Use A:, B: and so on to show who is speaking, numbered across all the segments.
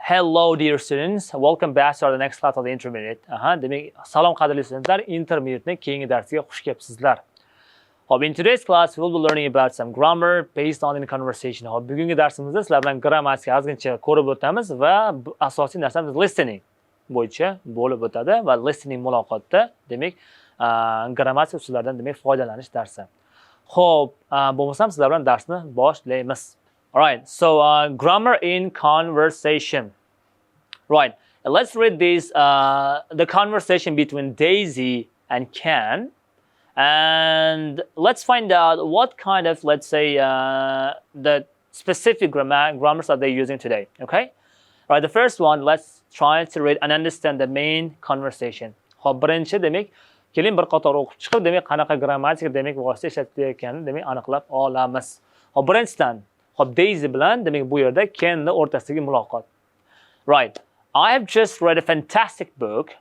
A: Hello dear students, welcome back to the next class of the intermediate. Demek salom qadrli studentlar, intermediatening keyingi darsiga xush kelibsizlar. Hop, in today's class we will be learning about some grammar based on in conversation. Hop, bugungi darsimizda sizlar bilan grammatika ozgincha ko'rib o'tamiz va asosiy narsamiz listening bo'yicha bo'lib o'tadi va listening muloqotda demak grammatika usullaridan demak foydalanish darsi. Hop, bo'lmasam sizlar bilan darsni boshlaymiz. Alright, so grammar in conversation. Right, let's read this, the conversation between Daisy and Ken. And let's find out what kind of, let's say, the specific grammars are they using today, okay? All right, the first one, let's try to read and understand the main conversation. Hop, birinchi demek, keling bir qator o'qib chiqib, demek qanaqa grammatika demek vosita ishlatilayotganini demek aniqlab olamiz. Hop, birinchidan, hop, Daisy bilan demek bu yerda Kenni o'rtasidagi muloqot. Right, I have just read a fantastic book.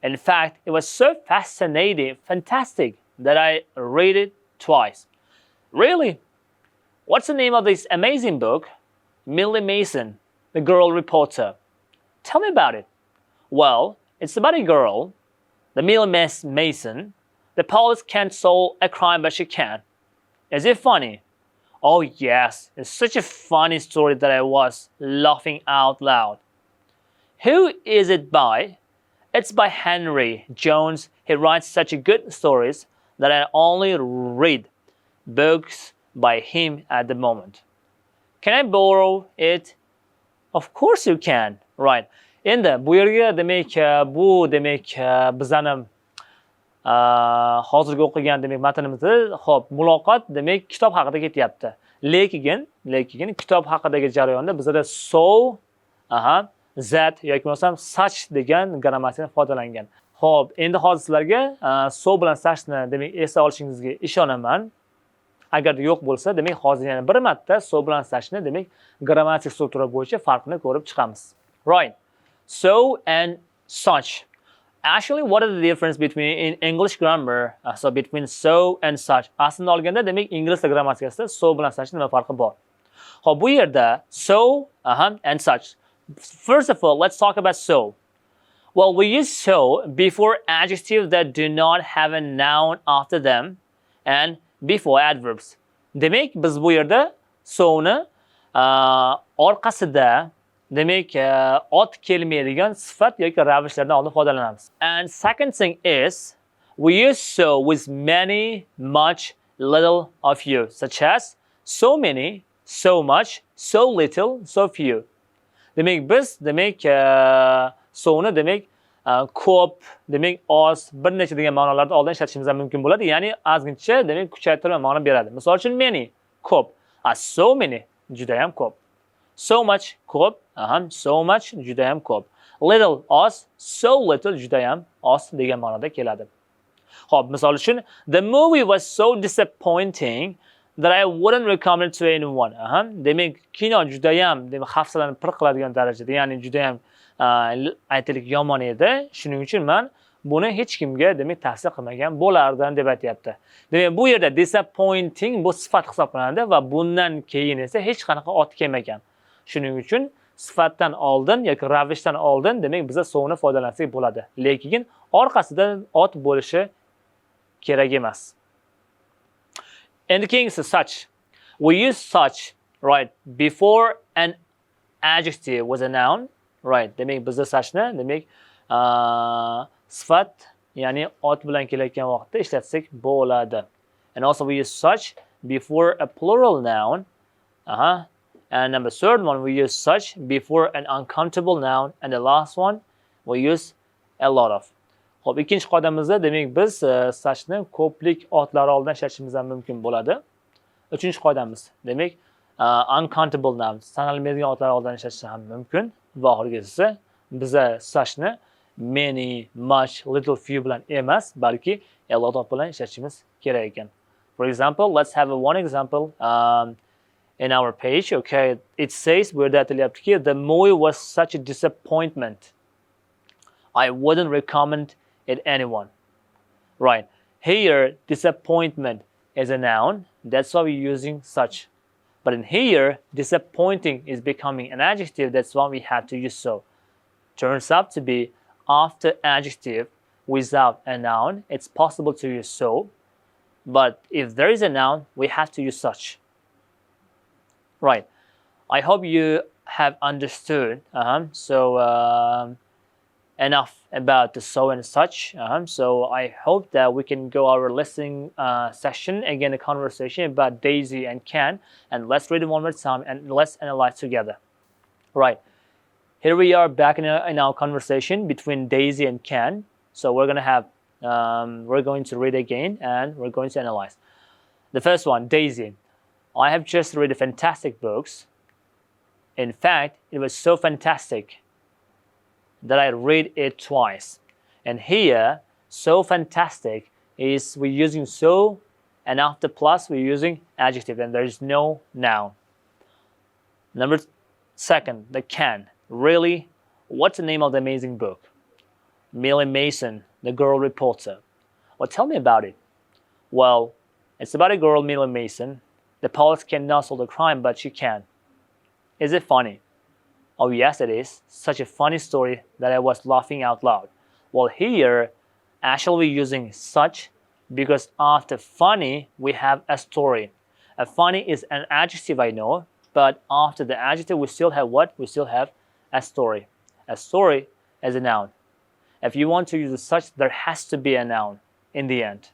A: In fact, it was so fascinating, fantastic, that I read it twice. Really? What's the name of this amazing book? Millie Mason, the girl reporter. Tell me about it. Well, it's about a girl, the Millie Mason. The police can't solve a crime, but she can. Is it funny? Oh yes, it's such a funny story that I was laughing out loud. Who is it by? It's by Henry Jones. He writes such good stories that I only read books by him at the moment. Can I borrow it? Of course you can. Right. Endi bu yerga demek bu demek bizning hozirgi o'qigan demek matnimizda hop muloqot demek kitob haqida ketyapti. Lekin kitob haqidagi jarayonda bizda so, that yoki bo'lmasam such degan grammatikadan foydalangan. Xo'p, endi hozir sizlarga so bilan suchni demek esla olishingizga ishonaman. Agar yo'q bo'lsa, demek hozir yana bir marta so bilan suchni demek grammatik struktura bo'yicha farqini ko'rib chiqamiz. Right. So and such. Actually, what is the difference between in English grammar? So between so and such. Aslida olganda demek ingliz grammatikasida so bilan such nima farqi bor? Xo'p, bu yerda so, and such. First of all, let's talk about so. Well, we use so before adjectives that do not have a noun after them and before adverbs. Demek biz bu yerda so'ni orqasida demek ot kelmaydigan sifat yoki ravishlardan oldin foydalanamiz. And second thing is we use so with many, much, little, or few, such as so many, so much, so little, so few. Demek biz demek so'ni demek ko'p, demek oz, bir necha degan ma'nolarda oldin ishlatishimiz mumkin bo'ladi. Ya'ni ozgincha demek kuchaytirma ma'no beradi. Misol uchun many ko'p, so many juda ham ko'p. So much ko'p, so much juda ham ko'p. Little oz, so little juda ham oz degan ma'noda keladi. Xo'p, misol uchun the movie was so disappointing that I wouldn't recommend it to anyone. Demek kino juda ham demek hafsalani pir qiladigan darajada, ya'ni juda ham aytaylik yomon edi. Shuning uchun men buni hech kimga demek tavsiya qilmagan bo'lardim deb aytayapti. Demek bu yerda disappointing bu sifat hisoblanadi va bundan keyin esa hech qanaqa ot kelmagan. Shuning uchun sifatdan oldin yoki ravishdan oldin demek biza so'ni foydalansak bo'ladi. Lekin orqasida ot bo'lishi kerak emas. And the king is such. We use such, right, before an adjective was a noun, right? Demek bizda suchni demek sifat, ya'ni ot bilan kelayotgan vaqtda ishlatsak bo'ladi. And also we use such before a plural noun. And number third one, we use such before an uncountable noun. And the last one, we use a lot of. Xo'p, ikkinchi qoidamizda demek biz suchni ko'plik otlar oldidan ishlatishimiz ham mumkin bo'ladi. Uchinchi qoidamiz demek uncountable nouns, sanalmaydigan otlar oldidan ishlatish ham mumkin. Va oxirgisi biza suchni many, much, little, few bilan emas, balki a lot of bilan ishlatishimiz kerak ekan. For example, let's have one example in our page. Okay, it says where that the movie was such a disappointment. I wouldn't recommend it anyone. Right. Here, disappointment is a noun. That's why we're using such. But in here, disappointing is becoming an adjective. That's why we have to use so. Turns out to be after adjective without a noun, it's possible to use so. But if there is a noun, we have to use such. Right. I hope you have understood. Enough about the so and such. So I hope that we can go our listening session, again a conversation about Daisy and Ken, and let's read it one more time and let's analyze together. Right, here we are back in our conversation between Daisy and Ken. So we're going to read again and we're going to analyze. The first one, Daisy. I have just read fantastic books. In fact, it was so fantastic that I read it twice. And here, so fantastic is we're using so, and after plus we're using adjective, and there is no noun. Number second, the Can. Really, what's the name of the amazing book? Millie Mason, the girl reporter. Well, tell me about it. Well, it's about a girl, Millie Mason. The police cannot solve the crime, but she can. Is it funny? Oh yes, it is. Such a funny story that I was laughing out loud. Well, here, actually we're using such because after funny, we have a story. A funny is an adjective, I know, but after the adjective, we still have what? We still have a story. A story is a noun. If you want to use the such, there has to be a noun in the end.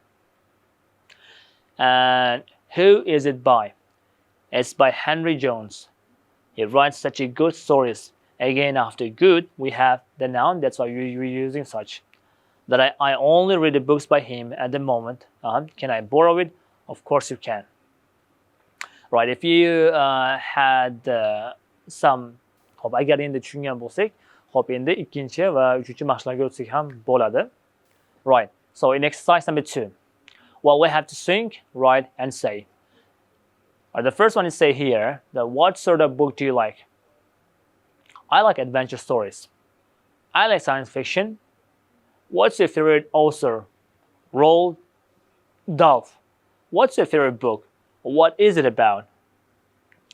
A: And who is it by? It's by Henry Jones. He writes such a good stories. Again, after good, we have the noun. That's why we're using such. That I only read the books by him at the moment. Can I borrow it? Of course you can. Right, if you had some... Hop, agar endi tushungan bo'lsak, hop, endi ikkinchi va uchinchi mashqlarga o'tsak ham bo'ladi. Right, so in exercise number 2. Well, we have to think, write, and say. The first one is say here, that what sort of book do you like? I like adventure stories. I like science fiction. What's your favorite author? Roald Dahl. What's your favorite book? What is it about?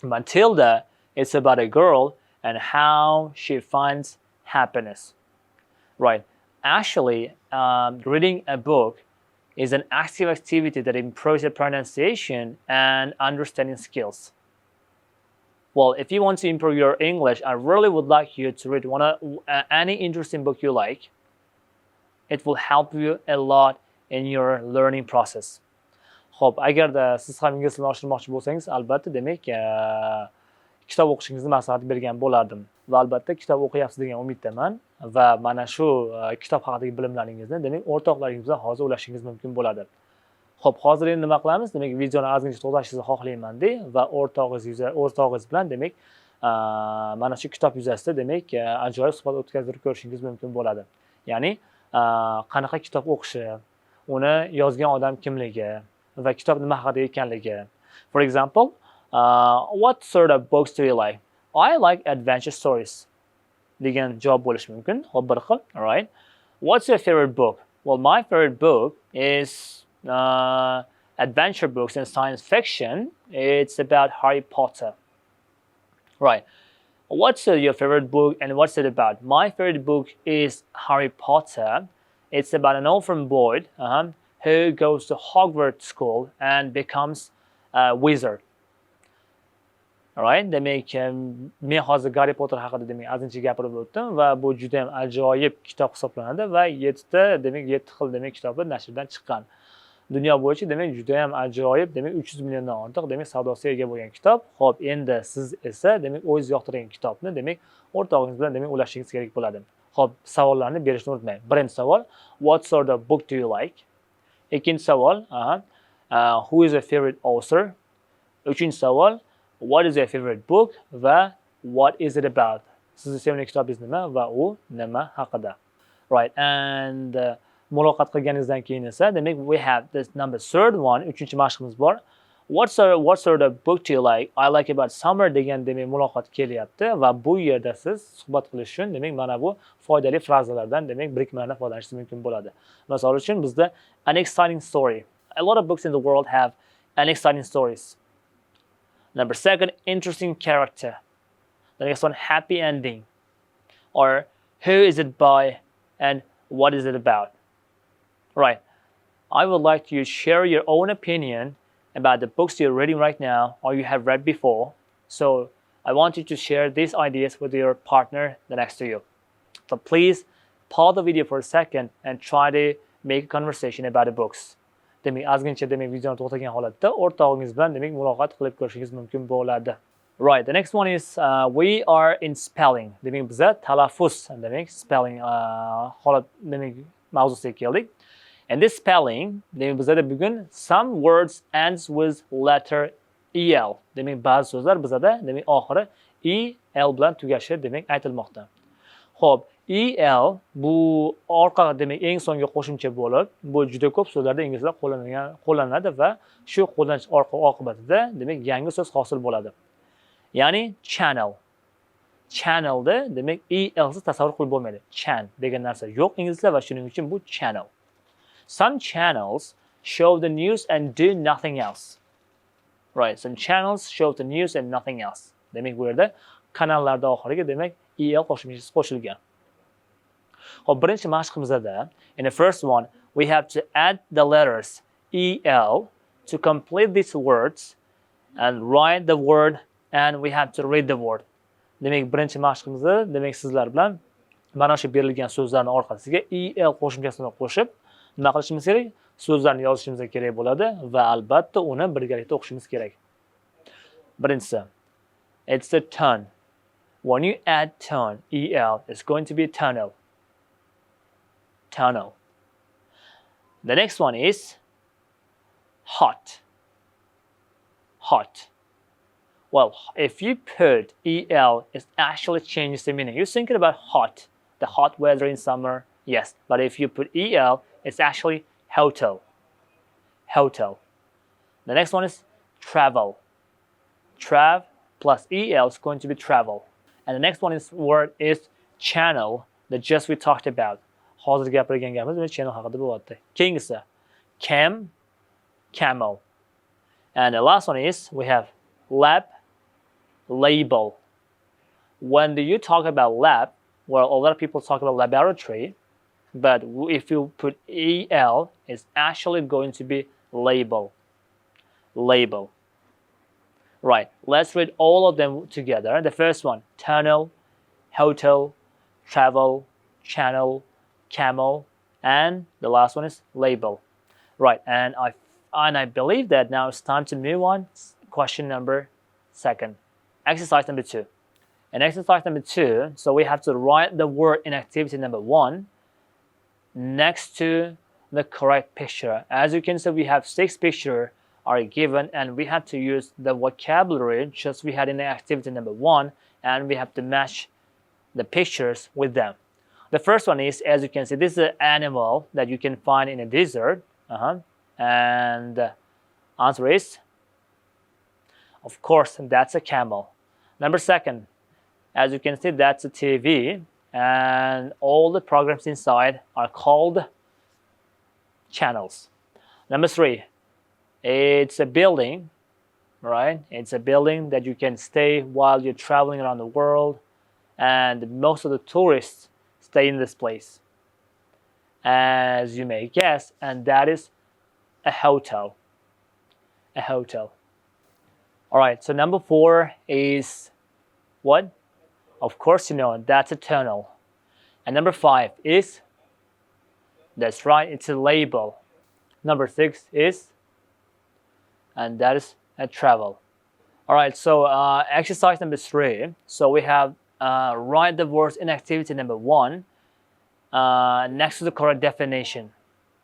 A: Matilda, it's about a girl and how she finds happiness. Right. Actually, reading a book is an active activity that improves your pronunciation and understanding skills. Well, if you want to improve your English, I really would like you to read any interesting book you like. It will help you a lot in your learning process. Xo'p, agarda siz ham ingliz tilini oshirmoqchi bo'lsangiz, albatta demak kitob o'qishingizni maslahat bergan bo'lardim. Va albatta kitob o'qiyapsiz degan umiddaman va mana shu kitob haqidagi bilimlaringizni demak o'rtoqlaringiz bilan hozir ulashingiz mumkin bo'ladi. Xo'p, hozir endi nima qilamiz? Demak videoni ozgincha to'xtatishingizni xohlayman-da va o'rtog'ingiz bilan demak mana shu kitob yuzasida demak ajoyib suhbat o'tkazib ko'rishingiz mumkin bo'ladi. Ya'ni qanaqa kitob o'qishi, uni yozgan odam kimligi va kitob nima haqida ekanligi. For example, what sort of books do you like? I like adventure stories. Degan javob bo'lishi mumkin. Xo'p, bir xil. All right. What's your favorite book? Well, my favorite book is adventure books and science fiction. It's about Harry Potter. Right. What's your favorite book and what's it about? My favorite book is Harry Potter. It's about an orphan boy who goes to Hogwarts school and becomes a wizard. Alright, demak men hozir Harry Potter haqida demak azincha gapirib o'tdim va bu juda ham ajoyib kitob hisoblanadi va 7 xil demak kitobi nashrdan chiqqan. Dunyo bo'yicha demak juda ham ajoyib demak 300 milliondan ortiq demak savdosiga ega bo'lgan kitob. Xo'p, endi siz esa demak o'zingiz yoqtirgan kitobni demak o'rtog'ingiz bilan demak ulashingiz kerak bo'ladi. Xo'p, savollarni berishni unutmang. Birinchi savol, what sort of book do you like? Ikkinchi savol, who is your favorite author? Uchinchi savol, what is your favorite book va what is it about? Sizni sevimli kitobingiz nima va u nima haqida? Right, and muloqot qilganingizdan keyin esa demak we have this number third one, uchinchi mashqimiz bor. What sort of book do you like? I like about summer degan demak muloqot kelyapti va bu yerda siz suhbat qilish uchun demak mana bu foydali frazalardan demak birikmalardan foydalanishingiz mumkin bo'ladi. Misol uchun bizda an exciting story. A lot of books in the world have an exciting stories. Number second, interesting character. The next one, happy ending. Or who is it by and what is it about? Right. I would like you to share your own opinion about the books you're reading right now or you have read before. So I want you to share these ideas with your partner next to you. So please pause the video for a second and try to make a conversation about the books. Demak, ozgincha videoni to'xtagan holatda o'rtog'ingiz bilan muloqot qilib ko'rishingiz mumkin bo'ladi. Right, the next one is we are in spelling. Demak, biza talaffuz, spelling holat mavzusiga keldik. And this spelling, bizada bugun some words ends with letter el. Demak, ba'zi so'zlar bizada oxiri el bilan tugashi aytilmoqda. Xo'p, el bu orqa eng so'nggi qo'shimcha bo'lib, bu juda ko'p so'zlarda inglizda qo'llanadi va shu qo'llanish oqibatida yangi so'z hosil bo'ladi. Ya'ni channel. Channelda elsiz tasavvur qilib bo'lmaydi. Chan degan narsa yo'q inglizda va shuning uchun bu channel. Some channels show the news and do nothing else. Right, some channels show the news and nothing else. Demak, bu yerda kanallarda oxiriga el qo'shimchasi qo'shilgan. Hop, birinchi mashqimizda in the first one we have to add the letters el to complete these words and write the word and we have to read the word. Demak, birinchi mashqimizda sizlar bilan mana shu berilgan so'zlarning orqasiga el qo'shimchasini qo'shib nima qilishimiz kerak? So'zlarni yozishimiz kerak bo'ladi va albatta uni birgalikda o'qishimiz kerak. Birinchisi, it's the turn. When you add turn, el, it's going to be tunnel. Tunnel. The next one is hot. Hot. Well, if you put el, it actually changes the meaning. You're thinking about hot, the hot weather in summer, yes. But if you put el, it's actually hotel. Hotel. The next one is travel. Trav plus el is going to be travel. And the next one is word is channel that just we talked about. Hozir gapirgan gapimiz channel haqida bo'lyapti. Keyingisi camel. And the last one is we have lab, label. When do you talk about lab? Well, a lot of people talk about laboratory, but if you put el, it's actually going to be label. Label. Right, let's read all of them together. The first one, tunnel, hotel, travel, channel, camel, and the last one is label. Right, and I believe that now it's time to move on. Question number second. Exercise number 2. In exercise number 2, so we have to write the word in activity number 1 next to the correct picture. As you can see, we have 6 pictures are given and we have to use the vocabulary just we had in the activity number 1 and we have to match the pictures with them. The first one is, as you can see, this is an animal that you can find in a desert. And the answer is, of course, that's a camel. Number second, as you can see, that's a TV and all the programs inside are called channels. Number 3, it's a building, right? It's a building that you can stay while you're traveling around the world and most of the tourists stay in this place, as you may guess, and that is a hotel. A hotel. All right, so number 4 is what? Of course, you know, that's a tunnel. And number 5 is, that's right, it's a label. Number 6 is, and that is a travel. All right, so exercise number 3. So we have write the words in activity number 1 next to the correct definition.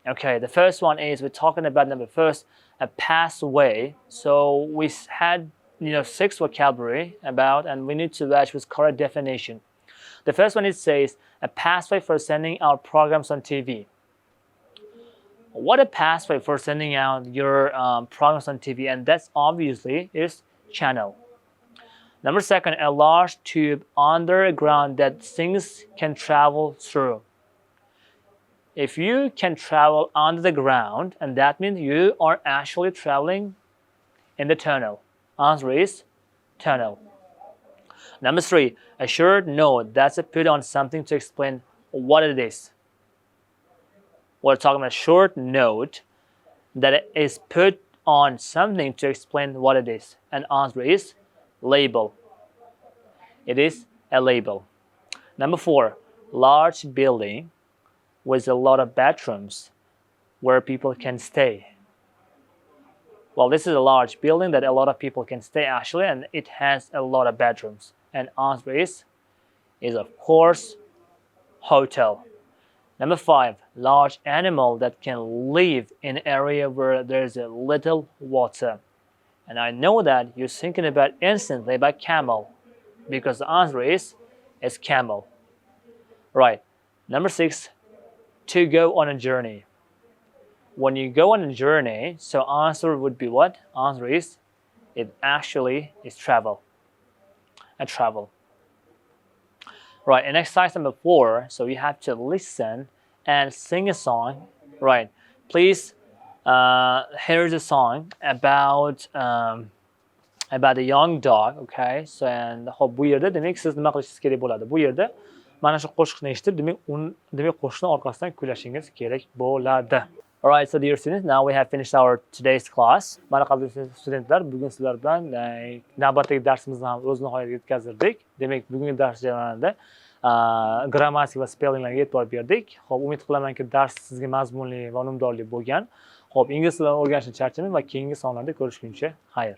A: Okay, the first one is we're talking about number first, a pathway. So we had 6 vocabulary about and we need to match with correct definition. The first one, it says a pathway for sending out programs on TV. What a pathway for sending out your programs on TV, and that's obviously is channel. Number second, a large tube underground that things can travel through. If you can travel under the ground, and that means you are actually traveling in the tunnel. Answer is tunnel. Number 3, a short note that's put on something to explain what it is. We're talking about a short note that is put on something to explain what it is. And answer is label. It is a label. Number 4, large building with a lot of bedrooms where people can stay. Well, this is a large building that a lot of people can stay actually, and it has a lot of bedrooms. And answer is of course hotel. Number 5, large animal that can live in an area where there's a little water. And I know that you're thinking about instantly about camel, because the answer is camel. Right. Number 6, to go on a journey. When you go on a journey, so answer would be what? Answer is, it actually is travel. A travel. Right, and exercise number 4, so you have to listen and sing a song. Right, please, here's a song about a young dog, okay? So, and bu yerda demak siz nima qilishingiz kerak bo'ladi? Bu yerda mana shu qo'shiqni eshitib, demak qo'shiqni orqasidan kuylashingiz kerak bo'ladi. Alright, so dear students, now we have finished our today's class. Mana qadrli studentlar, bugun sizlar bilan navbatdagi darsimizni ham o'z nihoyasiga yetkazdirdik. Demak, bugungi dars jarayonida grammatik va spellinglarga e'tibor berdik. Xo'p, umid qilamanki, dars sizga mazmunli va unumdorli bo'lgan. Xo'p, ingliz tilini o'rganishni charchamang va keyingi sonlarda ko'rishguncha xayr.